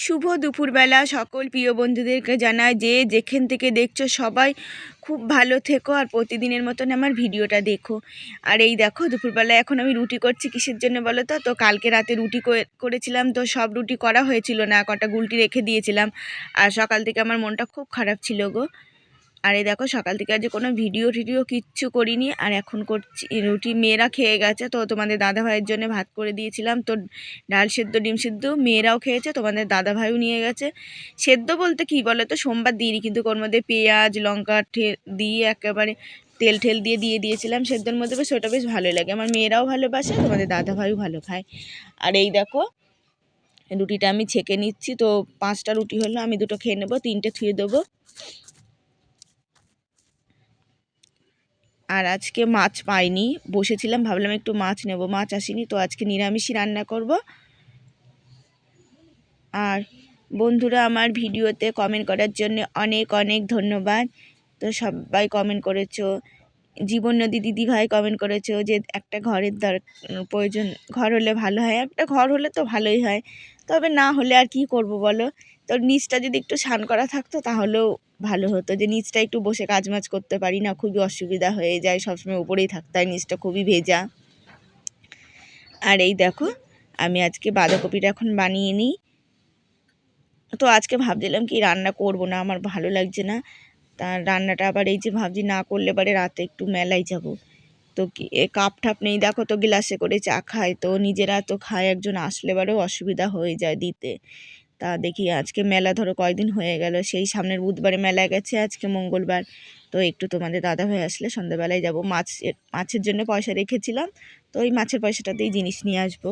শুভ দুপুরবেলা সকল প্রিয় বন্ধুদেরকে জানাই যে যেখান থেকে দেখছো সবাই খুব ভালো থেকো আর প্রতিদিনের মতন আমার ভিডিওটা দেখো। আর এই দেখো দুপুরবেলা এখন আমি রুটি করছি, কিসের জন্য বলো তো? কালকে রাতে রুটি করেছিলাম, তো সব রুটি করা হয়েছিল না, কটা গুলটি রেখে দিয়েছিলাম। আর সকাল থেকে আমার মনটা খুব খারাপ ছিল গো। আর এই দেখো সকাল থেকে আজ কোনো ভিডিও কিচ্ছু করিনি, আর এখন করছি রুটি। মেয়েরা খেয়ে গেছে, তো তোমাদের দাদা ভাইয়ের জন্য ভাত করে দিয়েছিলাম, তো ডাল সেদ্ধ ডিম সেদ্ধ মেয়েরাও খেয়েছে, তোমাদের দাদা ভাইও নিয়ে গেছে। সেদ্ধ বলতে কি বলো তো, সোমবার দিইনি, কিন্তু ওর মধ্যে পেঁয়াজ লঙ্কা দিয়ে একেবারে তেল ঠেল দিয়ে দিয়েছিলাম সেদ্ধর মধ্যে, বেশ ওটা বেশ ভালোই লাগে। আমার মেয়েরাও ভালোবাসে, তোমাদের দাদা ভাইও ভালো খায়। আর এই দেখো রুটিটা আমি ছেঁকে নিচ্ছি, তো 5টা রুটি হলো, আমি 2টো খেয়ে নেবো, 3টে থুয়ে দেবো। আর আজকে মাছ পাইনি, বসেছিলাম, ভাবলাম একটু মাছ নেব, মাছ আসেনি, তো আজকে নিরামিষই রান্না করব। আর বন্ধুরা আমার ভিডিওতে কমেন্ট করার জন্য অনেক অনেক ধন্যবাদ। তো সবাই কমেন্ট করেছো, জীবন নদী দিদি ভাই কমেন্ট করেছো যে একটা ঘরের প্রয়োজন, ঘর হলে ভালো হয়। একটা ঘর হলে তো ভালোই হয়, তবে না হলে আর কি করব বলো। তো নিচটা যদি একটু স্নান করা থাকতো তাহলেও ভালো হতো, যে নিচটা একটু বসে কাজ মাজ করতে পারি না, খুবই অসুবিধা হয়ে যায়, সবসময় উপরেই থাকতে হয়, নিচটা খুবই ভেজা। আর এই দেখো আমি আজকে বাঁধাকপিটা এখন বানিয়ে নিই। তো আজকে ভাবছিলাম কি রান্না করব না, আমার ভালো লাগছে না, তার রান্নাটা আবার এই যে ভাবছি না করলে পরে রাতে একটু মেলায় যাব, তো কি কাপ ঠাপ নেই, দেখো তো গ্লাসে করে চা খায়, তো নিজেরা তো খায়, একজন আসলে বারেও অসুবিধা হয়ে যায় দিতে। তা দেখি আজকে মেলা ধরো কয়দিন হয়ে গেল, সেই সামনের বুধবারে মেলা গেছে, আজকে মঙ্গলবার, তো একটু তোমাদের দাদা ভাই আসলে সন্ধ্যাবেলায় যাব। মাছের জন্য পয়সা রেখেছিলাম, তো ওই মাছের পয়সাটাতেই জিনিস নিয়ে আসবো।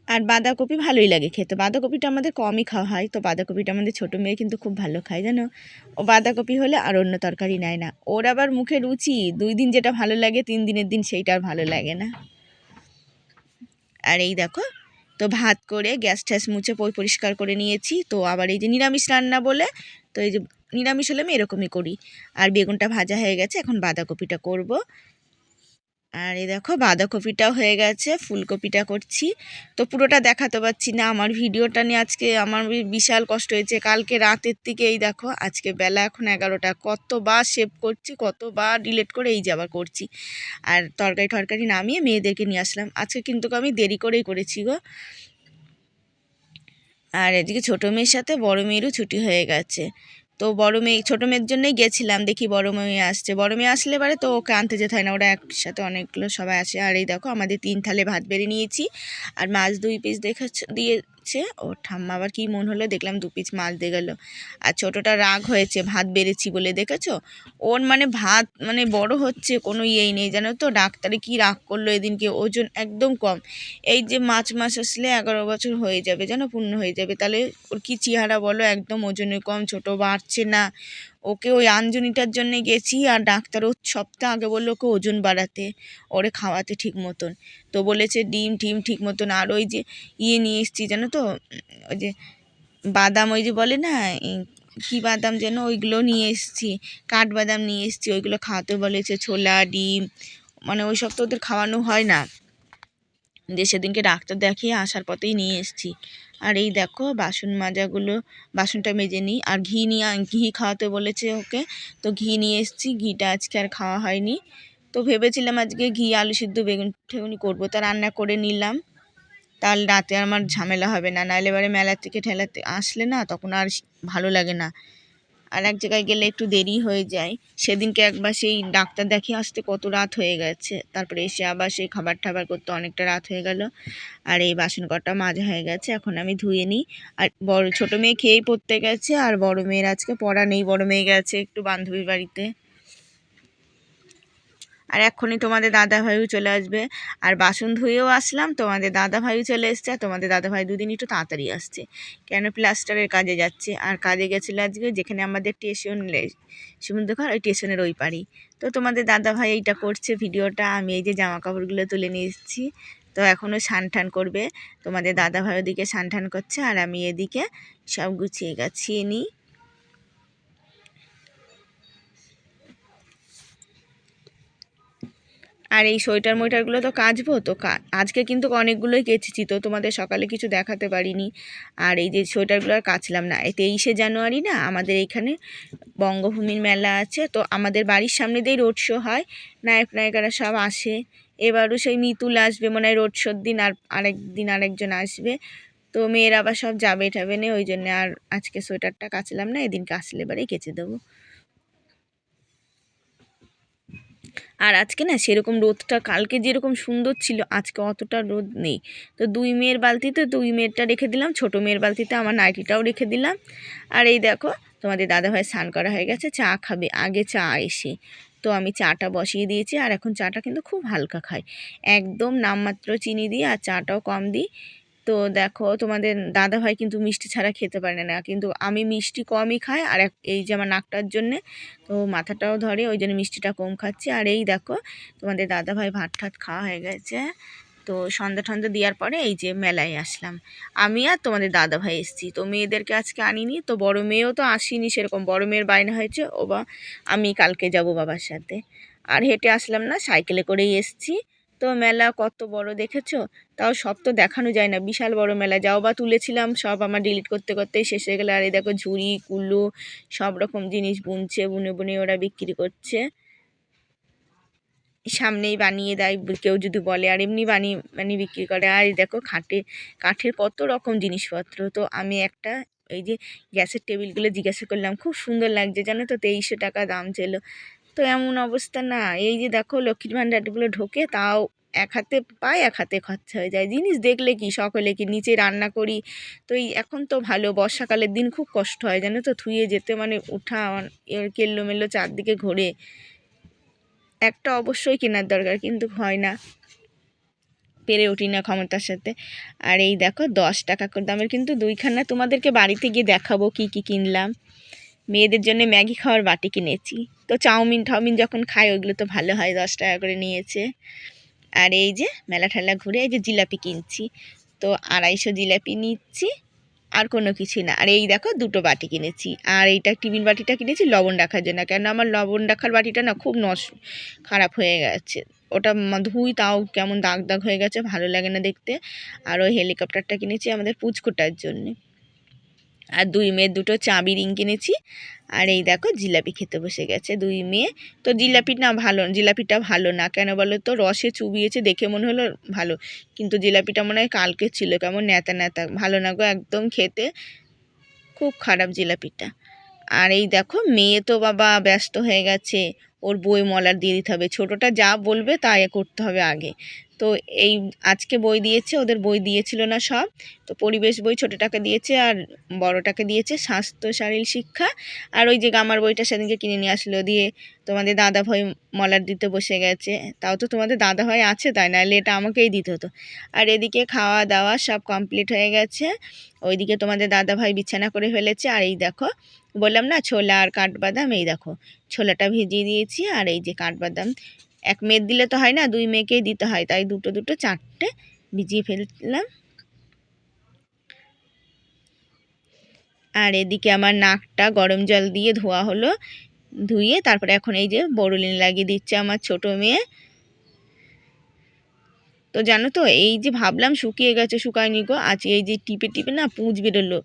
আর বাঁধাকপি ভালোই লাগে খেতে, বাঁধাকপিটা আমাদের কমই খাওয়া হয়, তো বাঁধাকপিটা আমাদের ছোটো মেয়ে কিন্তু খুব ভালো খায় জানো। ও বাঁধাকপি হলে আর অন্য তরকারি নেয় না, ওর আবার মুখে রুচি, 2 দিন যেটা ভালো লাগে 3 দিনের দিন সেইটা আর ভালো লাগে না। আর এই দেখো তো ভাত করে গ্যাস ট্যাস মুছে পরিষ্কার করে নিয়েছি, তো আবার এই যে নিরামিষ রান্না বলে, তো এই যে নিরামিষ হলে আমি এরকমই করি। আর বেগুনটা ভাজা হয়ে গেছে, এখন বাঁধাকপিটা করব। আর এই দেখো বাঁধাকপিটাও হয়ে গেছে, ফুলকপিটা করছি। তো পুরোটা দেখাতে পারছি না, আমার ভিডিওটা নিয়ে আজকে আমার বিশাল কষ্ট হয়েছে, কালকে রাতের থেকে এই দেখো আজকে বেলা এখন 11টা, কতবার সেভ করছি, কতবার ডিলিট করে এই যে আবার করছি। আর তরকারি নামিয়ে মেয়েদেরকে নিয়ে আসলাম, আজকে কিন্তু আমি দেরি করেই করেছি গো। আর এদিকে ছোটো মেয়ের সাথে বড় মেয়েরও ছুটি হয়ে গেছে, তো ছোটো মেয়ের জন্যই গেছিলাম, দেখি বড় মেয়ে আসছে, বড় মেয়ে আসলে এবারে তো ওকে আনতে যেতে হয় না, ওরা একসাথে অনেকগুলো সবাই আসে। আর এই দেখো আমাদের 3 থালে ভাত বেড়ে নিয়েছি, আর মাছ 2 পিস দিয়েছে, ওর ঠাম্মা আবার কি মন হলো দেখলাম 2 পিস মাছ দিয়ে গেলো। আর ছোটোটা রাগ হয়েছে ভাত বেড়েছি বলে, দেখেছো ওর মানে ভাত মানে বড় হচ্ছে কোনো ইয়েই নেই জানো তো, ডাক্তারে কি রাগ করলো এদিনকে, ওজন একদম কম। এই যে মাছ আসলে 11 বছর হয়ে যাবে যেন, পূর্ণ হয়ে যাবে, তাহলে ওর কি চেহারা বলো, একদম ওজনে কম, ছোট, বাড়ছে না। ওকে ওই আঞ্জনিটার জন্য গেছি, আর ডাক্তার ও সপ্তাহ আগে বললো ওকে ওজন বাড়াতে, ওরে খাওয়াতে ঠিক মতন, তো বলেছে ডিম টিম ঠিক মতন, আর ওই যে নিয়ে এসছি জানো তো, ওই যে বাদাম, ওই যে বলে না কি বাদাম যেন, ওইগুলো নিয়ে এসছি, কাঠবাদাম নিয়ে এসছি, ওইগুলো খাওয়াতে বলেছে, ছোলা ডিম, মানে ওই সব তো ওদের খাওয়ানো হয় না, যে সেদিনকে ডাক্তার দেখিয়ে আসার পথেই নিয়ে এসেছি। আর এই দেখো বাসনটা মেজে নিই, আর ঘি খাওয়াতে বলেছে ওকে, তো ঘি নিয়ে এসেছি, ঘিটা আজকে আর খাওয়া হয়নি। তো ভেবেছিলাম আজকে ঘি আলু সিদ্ধ বেগুন ঠেগুনি করবো, তা রান্না করে নিলাম, তাহলে রাতে আমার ঝামেলা হবে না, নাহলে এবারে মেলা থেকে ঠেলাতে আসলে না তখন আর ভালো লাগে না, আর এক জায়গায় গেলে একটু দেরি হয়ে যায়। সেদিনকে একবার সেই ডাক্তার দেখিয়ে আসতে কত রাত হয়ে গেছে, তারপরে এসে আবার সেই খাবার টাবার করতে অনেকটা রাত হয়ে গেল। আর এই বাসন কটা মাজা হয়ে গেছে, এখন আমি ধুয়ে নিই। আর ছোটো মেয়ে খেয়েই পড়তে গেছে, আর বড় মেয়ের আজকে পড়া নেই, বড় মেয়ে গেছে একটু বান্ধবীর বাড়িতে। আর এক্ষুনি তোমাদের দাদা ভাইও চলে আসবে। আর বাসন ধুয়েও আসলাম, তোমাদের দাদা ভাইও চলে এসছে, আর তোমাদের দাদা ভাই 2 দিন একটু তাড়াতাড়ি আসছে, কেন প্লাস্টারের কাজে যাচ্ছে, আর কাজে গেছিলো আজকে যেখানে আমাদের স্টেশন সমুদ্রঘর, ওই স্টেশনের ওই পাড়ি। তো তোমাদের দাদা ভাই এইটা করছে ভিডিওটা, আমি এই যে জামা কাপড়গুলো তুলে নিয়ে এসেছি, তো এখনও স্নান করবে, তোমাদের দাদা ভাই ওদিকে স্নান করছে, আর আমি এদিকে সব গুছিয়ে গাছিয়ে নিই। আর এই সোয়েটার মোয়েটারগুলো তো কাচবো, তো আজকে কিন্তু অনেকগুলোই কেচেছি, তো তোমাদের সকালে কিছু দেখাতে পারিনি। আর এই যে সোয়েটারগুলো আর কাচলাম না। এই 23শে জানুয়ারি না আমাদের এইখানে বঙ্গভূমির মেলা আছে, তো আমাদের বাড়ির সামনে দিয়েই রোড শো হয়, নায়ক নায়িকারা সব আসে। এবারও সেই মিতুল আসবে মনে হয় রোড শোর দিন, আর আরেকজন আসবে। তো মেয়েরা আবার সব যাবে টাবে নে, ওই জন্য আর আজকে সোয়েটারটা কাচলাম না, এদিনকে আসলে এবারেই কেচে দেবো। আর আজকে না সেরকম রোদটা কালকে যেরকম সুন্দর ছিল আজকে অতটা রোদ নেই। তো দুই মেয়ের বালতিতে দুই মেয়েরটা রেখে দিলাম, ছোটো মেয়ের বালতিতে আমার নাইটিটাও রেখে দিলাম। আর এই দেখো তোমাদের দাদাভাই স্নান করা হয়ে গেছে, চা খাবে আগে চা এসে। তো আমি চাটা বসিয়ে দিয়েছি, আর এখন চাটা কিন্তু খুব হালকা খাই, একদম নামমাত্র চিনি দিই, আর চাটাও কম দিই। তো দেখো তোমাদের দাদাভাই কিন্তু মিষ্টি ছাড়া খেতে পারে না, কিন্তু আমি মিষ্টি কমই খাই। আর এই যে আমার নাকটার জন্যে তো মাথাটাও ধরে, ওই জন্য মিষ্টিটা কম খাচ্ছি। আর এই দেখো তোমাদের দাদাভাই ভাত ঠাত খাওয়া হয়ে গেছে। তো সন্ধ্যা টন্ধা দেওয়ার পরে এই যে মেলায় আসলাম, আমি আর তোমাদের দাদাভাই এসেছি। তো মেয়েদেরকে আজকে আনিনি, তো বড় মেয়েও তো আসেনি সেরকম, বড় মেয়ের বায়না হয়েছে ও বা আমি কালকে যাব বাবার সাথে। আর হেঁটে আসলাম না, সাইকেলে করেই এসেছি। তো মেলা কত বড় দেখেছো, তাও সব তো দেখানো যায় না, বিশাল বড় মেলা। যাও বা তুলেছিলাম সব আমার ডিলিট করতে করতেই শেষ হয়ে গেলো। আর এই দেখো ঝুড়ি কুলো সব রকম জিনিস বুনছে, বুনে বুনে ওরা বিক্রি করছে, সামনেই বানিয়ে দেয় কেউ যদি বলে, আর এমনি বানিয়ে বানিয়ে বিক্রি করে। আর এই দেখো কাঠের কত রকম জিনিসপত্র। তো আমি একটা এই যে গ্যাসের টেবিলগুলো জিজ্ঞাসা করলাম, খুব সুন্দর লাগছে জানো তো, 2300 টাকা দাম ছিল। তো এমন অবস্থা না, এই যে দেখো লক্ষ্মীর ভাণ্ডারগুলো ঢোকে, তাও এক হাতে পায় এক হাতে খরচা হয়ে যায়। জিনিস দেখলে কি সকলে কি নিচে রান্না করি, তো এই এখন তো ভালো, বর্ষাকালের দিন খুব কষ্ট হয় জানো তো, থুয়ে যেতে মানে উঠা কেল্লো মেল্লো চারদিকে ঘোরে। একটা অবশ্যই কেনার দরকার, কিন্তু হয় না, পেরে উঠি না ক্ষমতার সাথে। আর এই দেখো 10 টাকা করে দামের কিন্তু দুইখানা, তোমাদেরকে বাড়িতে গিয়ে দেখাবো কি কি কিনলাম। মেয়েদের জন্য ম্যাগি খাওয়ার বাটি কিনেছি, তো চাউমিন ঠাউমিন যখন খাই ওইগুলো তো ভালো হয়, 10 টাকা করে নিয়েছে। আর এই যে মেলা ঠেলা ঘুরে এই যে জিলাপি কিনছি, তো 250 জিলাপি নিচ্ছি, আর কোনো কিছুই না। আর এই দেখো দুটো বাটি কিনেছি, আর এইটা টিফিন বাটিটা কিনেছি লবণ রাখার জন্য, কেন আমার লবণ রাখার বাটিটা না খুব খারাপ হয়ে গেছে, ওটা ধুই তাও কেমন দাগ দাগ হয়ে গেছে, ভালো লাগে না দেখতে। আর ওই হেলিকপ্টারটা কিনেছি আমাদের পুচকুটার জন্যে। আর দুই মেয়ের দুটো চাবি রিং কিনেছি। আর এই দেখো জিলাপি খেতে বসে গেছে দুই মেয়ে। তো জিলাপিটা ভালো না, কেন বলো তো, রসে চুবিয়েছে দেখে মনে হলো ভালো, কিন্তু জিলাপিটা মনে হয় কালকে ছিল, কেমন ন্যাতা ন্যাতা, ভালো না গো একদম খেতে, খুব খারাপ জিলাপিটা। আর এই দেখো মেয়ে তো বাবা ব্যস্ত হয়ে গেছে, ওর বই মলার দিয়ে দিতে হবে, ছোটোটা যা বলবে তাই করতে হবে আগে। তো এই আজকে বই দিয়েছে, ওদের বই দিয়েছিল না সব, তো পরিবেশ বই ছোটোটাকে দিয়েছে, আর বড়টাকে দিয়েছে স্বাস্থ্য শারীরিক শিক্ষা। আর ওই যে গামার বইটা সেদিনকে কিনে নিয়ে আসলো, দিয়ে তোমাদের দাদাভাই মলার দিতে বসে গেছে। তাও তো তোমাদের দাদাভাই আছে, তাই নাহলে এটা আমাকেই দিতে হতো। আর এদিকে খাওয়া দাওয়া সব কমপ্লিট হয়ে গেছে, ওইদিকে তোমাদের দাদাভাই বিছানা করে ফেলেছে। আর এই দেখো বললাম না ছোলা আর কাঠবাদাম, এই দেখো ছোলাটা ভিজিয়ে দিয়েছি, আর এই যে কাঠবাদাম এক মেয়ের দিলে তো হয় না, দুই মেয়েকেই দিতে হয়, তাই দুটো দুটো চারটে ভিজিয়ে ফেললাম। আর এদিকে আমার নাকটা গরম জল দিয়ে ধোয়া হলো, ধুয়ে তারপরে এখন এই যে বোরোলিন লাগিয়ে দিচ্ছে আমার ছোট মেয়ে। তো জানো তো এই যে ভাবলাম শুকিয়ে গেছে, শুকায়নি গো, আজ এই যে টিপে টিপে না পুঁজ বেরোলো,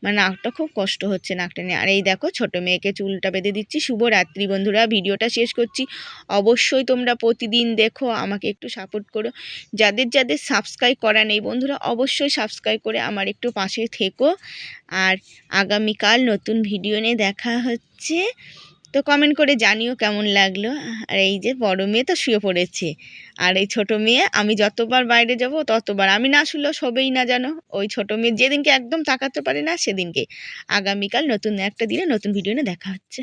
মানে নাকটা খুব কষ্ট হচ্ছে নাকটা নিয়ে। আর এই দেখো ছোট মেয়েকে চুলটা বেঁধে দিচ্ছি। শুভরাত্রি বন্ধুরা, ভিডিওটা শেষ করছি। অবশ্যই তোমরা প্রতিদিন দেখো, আমাকে একটু সাপোর্ট করো। যাদের যাদের সাবস্ক্রাইব করা নেই বন্ধুরা, অবশ্যই সাবস্ক্রাইব করে আমার একটু পাশে থেকো। আর আগামীকাল নতুন ভিডিও নিয়ে দেখা হচ্ছে, তো কমেন্ট করে জানিও কেমন লাগলো। আর এই যে বড় মেয়ে তো শুয়ে পড়েছে, আর এই ছোট মেয়ে আমি যতবার বাইরে যাব ততবার, আমি না শুনলেও সবেই না জানো, ওই ছোট মেয়ে যেদিনকে একদম তাকাতে পারে না সেদিনকে। আগামীকাল নতুন একটা দিনে নতুন ভিডিও নিয়ে দেখা হচ্ছে।